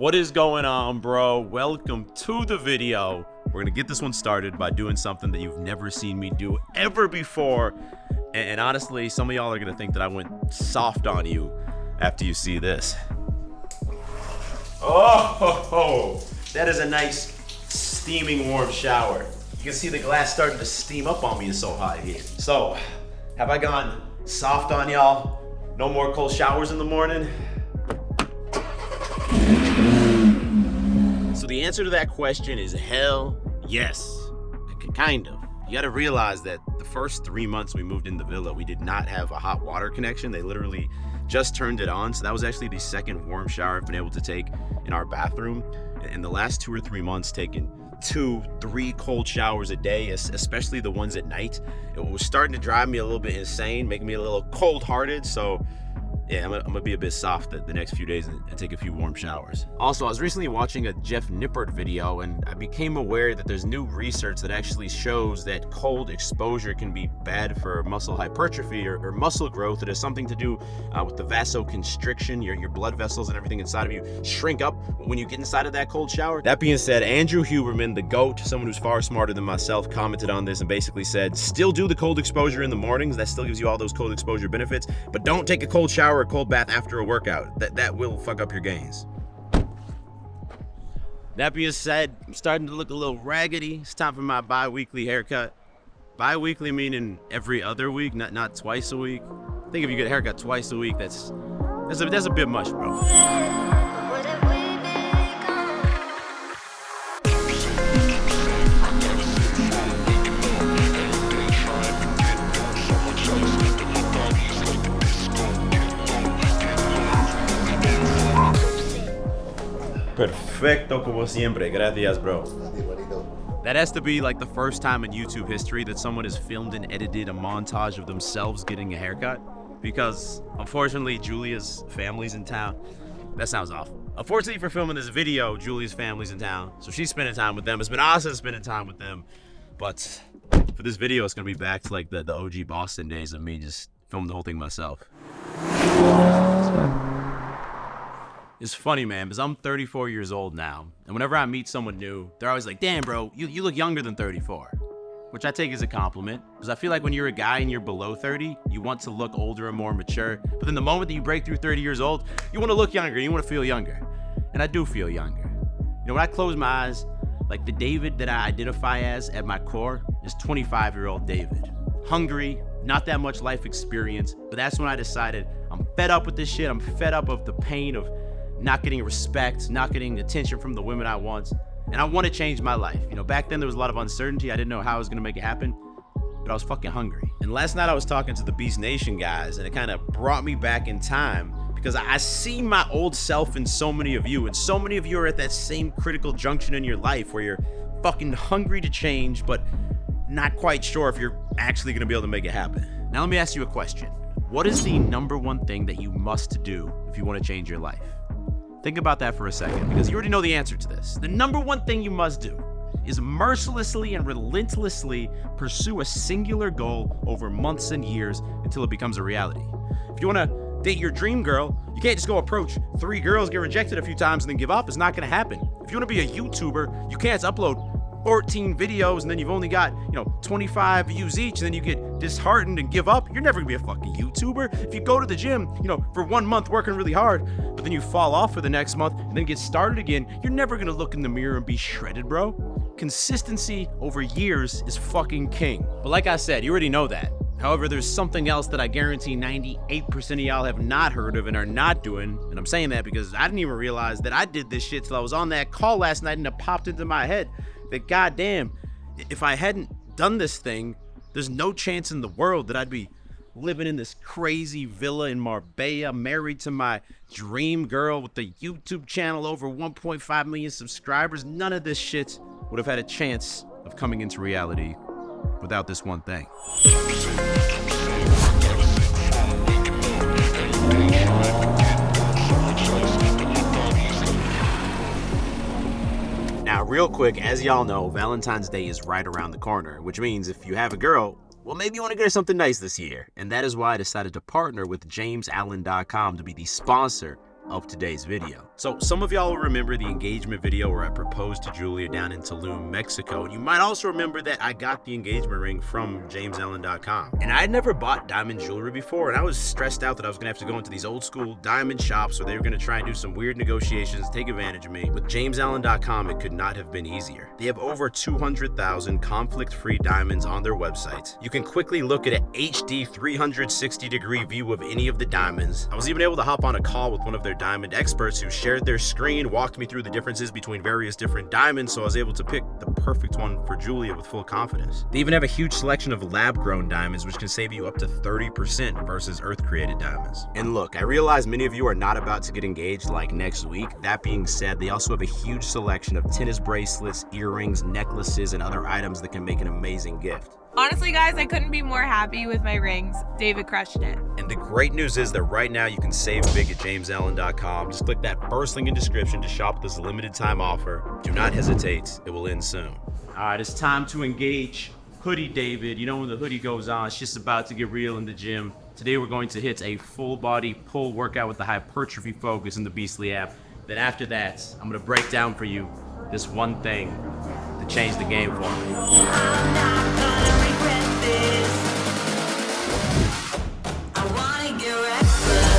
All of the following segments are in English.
What is going on, bro? Welcome to the video. We're gonna get this one started by doing something that you've never seen me do ever before. And honestly, some of y'all are gonna think that I went soft on you after you see this. Oh, that is a nice steaming warm shower. You can see the glass starting to steam up on me, it's so hot here. So, have I gone soft on y'all? No more cold showers in the morning? So the answer to that question is hell yes. Kind of. You gotta realize that the first 3 months we moved in the villa, we did not have a hot water connection. They literally just turned it on. So that was actually the second warm shower I've been able to take in our bathroom. And the last 2 or 3 months taking 2, 3 cold showers a day, especially the ones at night. It was starting to drive me a little bit insane, making me a little cold-hearted. So yeah, I'm gonna be a bit soft the next few days and take a few warm showers. Also, I was recently watching a Jeff Nippert video and I became aware that there's new research that actually shows that cold exposure can be bad for muscle hypertrophy or muscle growth. It has something to do with the vasoconstriction, your blood vessels and everything inside of you shrink up when you get inside of that cold shower. That being said, Andrew Huberman, the GOAT, someone who's far smarter than myself, commented on this and basically said, still do the cold exposure in the mornings. That still gives you all those cold exposure benefits, but don't take a cold shower or a cold bath after a workout. That will fuck up your gains. That being said, I'm starting to look a little raggedy. It's time for my bi-weekly haircut. Bi-weekly meaning every other week, not twice a week. I think if you get a haircut twice a week, that's a bit much, bro. Perfecto como siempre. Gracias, bro. That has to be like the first time in YouTube history that someone has filmed and edited a montage of themselves getting a haircut. Because unfortunately, Julia's family's in town. That sounds awful. Unfortunately for filming this video, Julia's family's in town. So she's spending time with them. It's been awesome spending time with them. But for this video, it's gonna be back to like the OG Boston days of me just filming the whole thing myself. It's funny, man, because I'm 34 years old now, and whenever I meet someone new, they're always like, damn, bro, you look younger than 34, which I take as a compliment, because I feel like when you're a guy and you're below 30, you want to look older and more mature, but then the moment that you break through 30 years old, you want to look younger, you want to feel younger, and I do feel younger. You know, when I close my eyes, like the David that I identify as at my core is 25-year-old David. Hungry, not that much life experience, but that's when I decided I'm fed up with this shit, I'm fed up of the pain of not getting respect, not getting attention from the women I want, and I want to change my life. You know, back then there was a lot of uncertainty. I didn't know how I was gonna make it happen, but I was fucking hungry. And last night I was talking to the Beast Nation guys, and it kind of brought me back in time because I see my old self in so many of you, and so many of you are at that same critical junction in your life where you're fucking hungry to change, but not quite sure if you're actually gonna be able to make it happen. Now let me ask you a question. What is the #1 thing that you must do if you want to change your life? Think about that for a second, because you already know the answer to this. The #1 thing you must do is mercilessly and relentlessly pursue a singular goal over months and years until it becomes a reality. If you want to date your dream girl, you can't just go approach 3 girls, get rejected a few times, and then give up. It's not going to happen. If you want to be a YouTuber, you can't upload 14 videos and then you've only got, 25 views each, and then you get disheartened and give up. You're never gonna be a fucking YouTuber. If you go to the gym, for 1 month working really hard, but then you fall off for the next month and then get started again, you're never gonna look in the mirror and be shredded, bro. Consistency over years is fucking king. But like I said, you already know that. However, there's something else that I guarantee 98% of y'all have not heard of and are not doing, and I'm saying that because I didn't even realize that I did this shit till I was on that call last night and it popped into my head that goddamn, if I hadn't done this thing, there's no chance in the world that I'd be living in this crazy villa in Marbella, married to my dream girl with the YouTube channel over 1.5 million subscribers. None of this shit would have had a chance of coming into reality without this one thing. Now, real quick, as y'all know, Valentine's Day is right around the corner, which means if you have a girl, well, maybe you want to get her something nice this year. And that is why I decided to partner with JamesAllen.com to be the sponsor of today's video. So some of y'all will remember the engagement video where I proposed to Julia down in Tulum, Mexico. And you might also remember that I got the engagement ring from JamesAllen.com. And I had never bought diamond jewelry before, and I was stressed out that I was gonna have to go into these old school diamond shops where they were gonna try and do some weird negotiations, take advantage of me. With JamesAllen.com, it could not have been easier. They have over 200,000 conflict-free diamonds on their website. You can quickly look at an HD 360-degree view of any of the diamonds. I was even able to hop on a call with one of their diamond experts who shared their screen, walked me through the differences between various different diamonds, so I was able to pick the perfect one for Julia with full confidence. They even have a huge selection of lab-grown diamonds, which can save you up to 30% versus earth-created diamonds. And look, I realize many of you are not about to get engaged like next week. That being said, they also have a huge selection of tennis bracelets, earrings, necklaces, and other items that can make an amazing gift. Honestly, guys, I couldn't be more happy with my rings. David crushed it. And the great news is that right now you can save big at JamesAllen.com. Just click that first link in description to shop this limited time offer. Do not hesitate, it will end soon. All right, it's time to engage Hoodie David. You know when the hoodie goes on, it's just about to get real in the gym. Today we're going to hit a full body pull workout with the hypertrophy focus in the Beastly app. Then after that, I'm gonna break down for you this one thing that changed the game for me. I'm not gonna regret this. I wanna get reckless.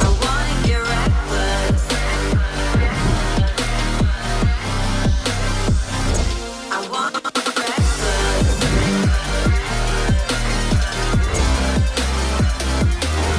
I wanna get reckless. I wanna get reckless.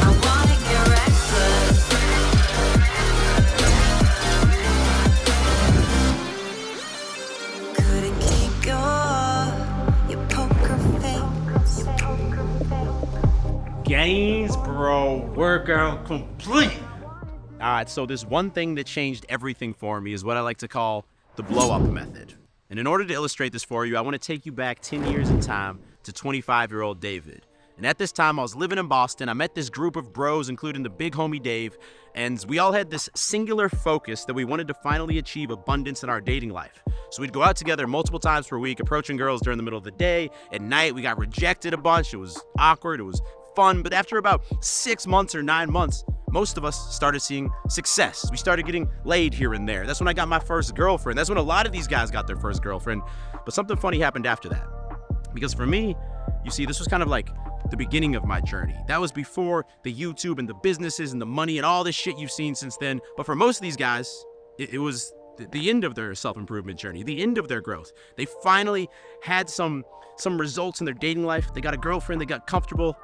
I wanna get reckless. Couldn't keep your poker face. Gains, bro. Workout complete. All right, so this one thing that changed everything for me is what I like to call the blow-up method. And in order to illustrate this for you, I want to take you back 10 years in time to 25-year-old David. And at this time, I was living in Boston. I met this group of bros, including the big homie Dave, and we all had this singular focus that we wanted to finally achieve abundance in our dating life. So we'd go out together multiple times per week, approaching girls during the middle of the day. At night, we got rejected a bunch. It was awkward. It was fun. But after about 6 months or 9 months, most of us started seeing success. We started getting laid here and there. That's when I got my first girlfriend. That's when a lot of these guys got their first girlfriend. But something funny happened after that. Because for me, you see, this was kind of like the beginning of my journey. That was before the YouTube and the businesses and the money and all this shit you've seen since then. But for most of these guys, it was the end of their self-improvement journey, the end of their growth. They finally had some results in their dating life. They got a girlfriend, they got comfortable,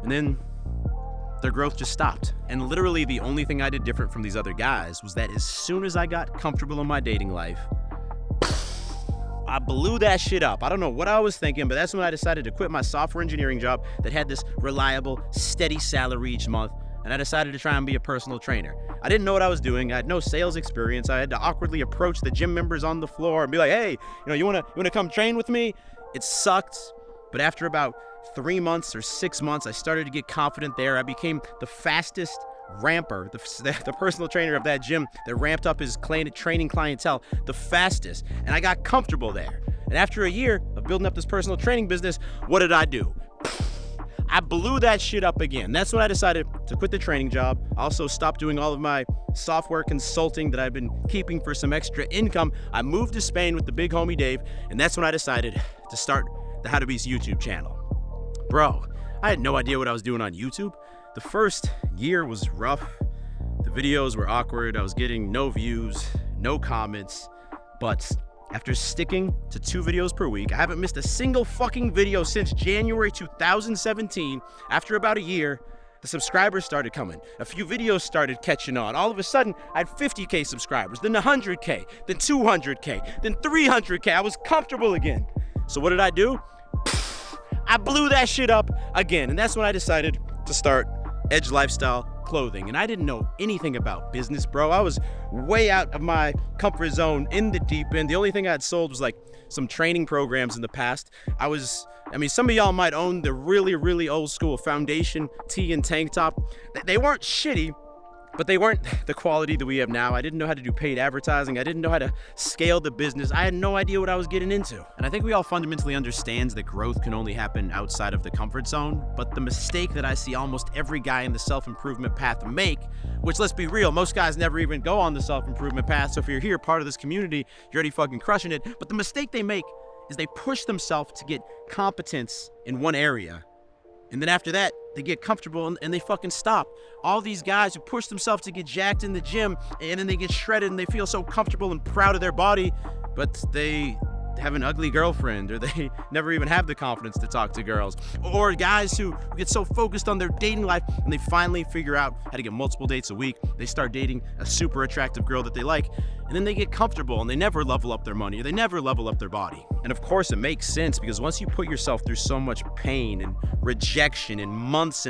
and then their growth just stopped. And literally the only thing I did different from these other guys was that as soon as I got comfortable in my dating life, I blew that shit up. I don't know what I was thinking, but that's when I decided to quit my software engineering job that had this reliable, steady salary each month, and I decided to try and be a personal trainer. I didn't know what I was doing. I had no sales experience. I had to awkwardly approach the gym members on the floor and be like, hey, you wanna come train with me? It sucked, but after about 3 months or 6 months, I started to get confident there. I became the fastest ramper, the personal trainer of that gym that ramped up his training clientele the fastest, and I got comfortable there. And after a year of building up this personal training business, what did I do? I blew that shit up again. That's when I decided to quit the training job. I also stopped doing all of my software consulting that I've been keeping for some extra income. I moved to Spain with the big homie Dave, and that's when I decided to start the How to Beast YouTube channel. Bro, I had no idea what I was doing on YouTube. The first year was rough. The videos were awkward. I was getting no views, no comments. But after sticking to 2 videos per week, I haven't missed a single fucking video since January 2017. After about a year, the subscribers started coming. A few videos started catching on. All of a sudden, I had 50K subscribers, then 100K, then 200K, then 300K. I was comfortable again. So what did I do? I blew that shit up again. And that's when I decided to start Edge Lifestyle Clothing. And I didn't know anything about business, bro. I was way out of my comfort zone, in the deep end. The only thing I had sold was like some training programs in the past. Some of y'all might own the really, really old school foundation tee and tank top. They weren't shitty, But they weren't the quality that we have now. I didn't know how to do paid advertising. I didn't know how to scale the business. I had no idea what I was getting into. And I think we all fundamentally understand that growth can only happen outside of the comfort zone. But the mistake that I see almost every guy in the self-improvement path make, which, let's be real, most guys never even go on the self-improvement path. So if you're here, part of this community, you're already fucking crushing it. But the mistake they make is they push themselves to get competence in one area. And then after that, they get comfortable and they fucking stop. All these guys who push themselves to get jacked in the gym and then they get shredded and they feel so comfortable and proud of their body, but they have an ugly girlfriend, or they never even have the confidence to talk to girls. Or guys who get so focused on their dating life and they finally figure out how to get multiple dates a week. They start dating a super attractive girl that they like, and then they get comfortable and they never level up their money, or they never level up their body. And of course it makes sense, because once you put yourself through so much pain and rejection and months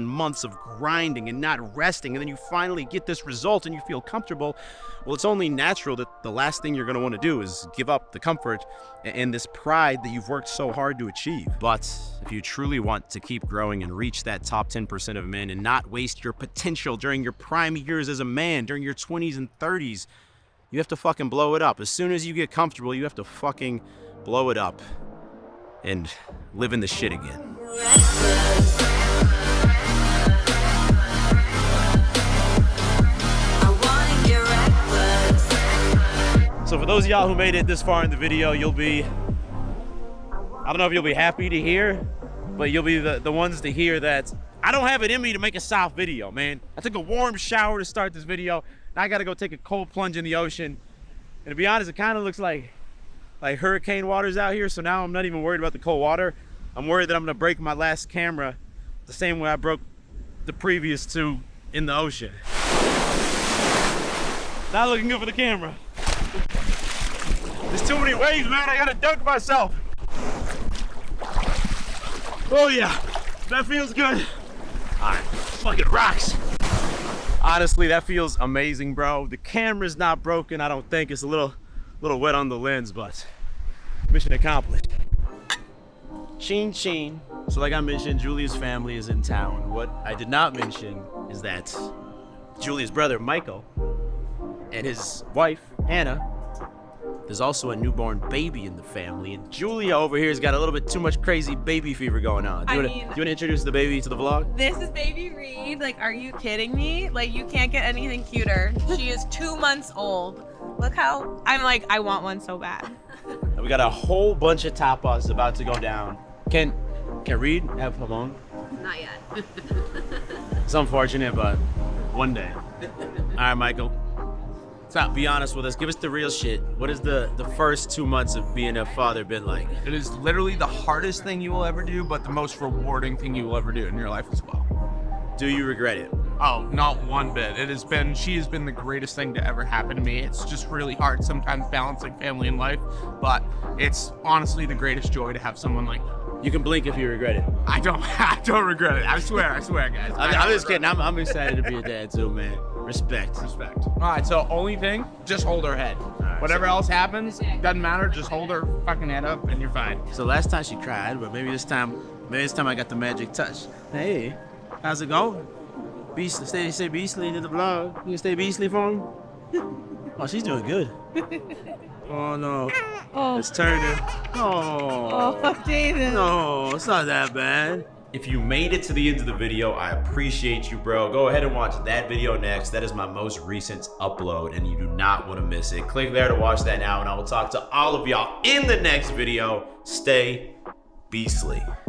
of grinding and not resting, and then you finally get this result and you feel comfortable, well, it's only natural that the last thing you're gonna wanna do is give up the comfort and this pride that you've worked so hard to achieve. But if you truly want to keep growing and reach that top 10% of men and not waste your potential during your prime years as a man, during your 20s and 30s, you have to fucking blow it up. As soon as you get comfortable, you have to fucking blow it up and live in the shit again. So for those of y'all who made it this far in the video, you'll be, I don't know if you'll be happy to hear, but you'll be the ones to hear that I don't have it in me to make a soft video, man. I took a warm shower to start this video. Now I gotta go take a cold plunge in the ocean. And to be honest, it kind of looks like hurricane water's out here, so now I'm not even worried about the cold water. I'm worried that I'm gonna break my last camera the same way I broke the previous two in the ocean. Not looking good for the camera. There's too many waves, man. I gotta dunk myself. Oh yeah, that feels good. All right, fucking rocks. Honestly, that feels amazing, bro. The camera's not broken, I don't think. It's a little wet on the lens, but mission accomplished. Ching ching. So like I mentioned, Julia's family is in town. What I did not mention is that Julia's brother, Michael, and his wife, Hannah, there's also a newborn baby in the family, and Julia over here has got a little bit too much crazy baby fever going on. Do you want to introduce the baby to the vlog? This is baby Reed. Like, are you kidding me? Like, you can't get anything cuter. She is 2 months old. Look how, I'm like, I want one so bad. We got a whole bunch of tapas about to go down. Can Reed have him on? Not yet. It's unfortunate, but one day. All right, Michael. Stop, be honest with us. Give us the real shit. What is the first 2 months of being a father been like? It is literally the hardest thing you will ever do, but the most rewarding thing you will ever do in your life as well. Do you regret it? Oh, not one bit. She has been the greatest thing to ever happen to me. It's just really hard sometimes balancing family and life, but it's honestly the greatest joy to have someone like that. You can blink if you regret it. I don't regret it. I swear, guys. I'm just kidding. I'm excited to be a dad too, man. Respect. All right, so only thing, just hold her head. right, Whatever else happens, doesn't matter. Just hold her fucking head up and you're fine. So last time she cried, but maybe this time I got the magic touch. Hey, how's it going? Beastly, say Beastly in the vlog. You can stay Beastly for him? Oh, she's doing good. Oh no, it's turning. Oh, David. no, it's not that bad. If you made it to the end of the video, I appreciate you, bro. Go ahead and watch that video next. That is my most recent upload, and you do not want to miss it. Click there to watch that now, and I will talk to all of y'all in the next video. Stay beastly.